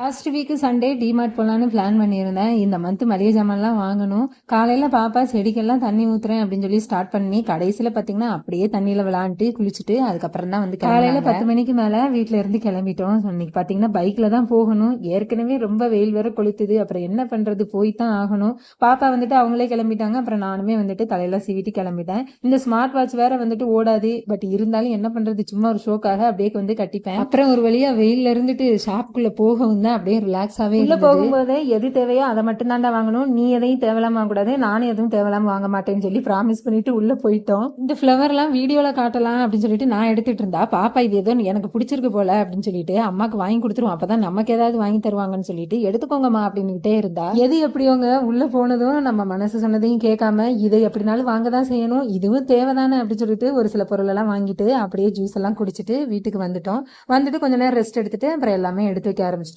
Last week Sunday DMart போகலான்னு plan பண்ணியிருந்தேன். இந்த மந்த் மளிகை ஜாமான்லாம் வாங்கணும். காலையில் பாப்பா செடிக்கெல்லாம் தண்ணி ஊற்றுறேன் அப்படின்னு சொல்லி ஸ்டார்ட் பண்ணி கடைசியில் பார்த்தீங்கன்னா அப்படியே தண்ணியில் விளாண்டுட்டு குளிச்சுட்டு அதுக்கப்புறம் தான் வந்து காலையில் 10 மணிக்கு மேலே வீட்டில் இருந்து கிளம்பிட்டோம். இன்னைக்கு பார்த்தீங்கன்னா பைக்கில் தான் போகணும். ஏற்கனவே ரொம்ப வெயில் வேற கொளுத்துது. அப்புறம் என்ன பண்ணுறது, போய் தான் ஆகணும். பாப்பா வந்துட்டு அவங்களே கிளம்பிட்டாங்க. அப்புறம் நானுமே வந்துட்டு தலையெல்லாம் சீவிட்டு கிளம்பிட்டேன். இந்த ஸ்மார்ட் வாட்ச் வேற வந்துட்டு ஓடாது. பட் இருந்தாலும் என்ன பண்ணுறது, சும்மா ஒரு ஷோக்காக அப்படியே வந்து கட்டிப்பேன். அப்புறம் ஒரு வழியாக வெயிலில் இருந்துட்டு ஷாப்புக்குள்ளே போகவும் தான் அப்படியே ரிலாக்ஸாவே உள்ள போகும்போது எது தேவையோ அதை மட்டும் தாண்டா வாங்கணும், நீ எதையும் தேவையில்லாம வாங்கக்கூடாது, நானும் எதுவும் தேவையில்லாம வாங்க மாட்டேன்னு சொல்லி ப்ராமிஸ் பண்ணிட்டு உள்ள போயிட்டோம். இந்த ஃப்ளவர்லாம் வீடியோல காட்டலாம் அப்படின்னு சொல்லிட்டு நான் எடுத்துட்டு இருந்தா பாப்பா இது ஏதோ எனக்கு பிடிச்சிருக்கு போல அப்படின்னு சொல்லிட்டு அம்மாக்கு வாங்கி கொடுத்துருவோம், அப்பதான் நமக்கு ஏதாவது வாங்கி தருவாங்கன்னு சொல்லிட்டு எடுத்துக்கோங்கம்மா அப்படின்னுகிட்டே இருந்தா. எது எப்படியோங்க உள்ள போனதும் நம்ம மனசு சொன்னதையும் கேட்காம இதை எப்படினாலும் வாங்க தான் செய்யணும், இதுவும் தேவைதானே அப்படின்னு சொல்லிட்டு ஒரு சில பொருள் எல்லாம் வாங்கிட்டு அப்படியே ஜூஸ் எல்லாம் குடிச்சிட்டு வீட்டுக்கு வந்துட்டோம். வந்துட்டு கொஞ்ச நேரம் ரெஸ்ட் எடுத்துட்டு அப்புறம் எல்லாமே எடுத்து வைக்க ஆரம்பிச்சிட்டோம்.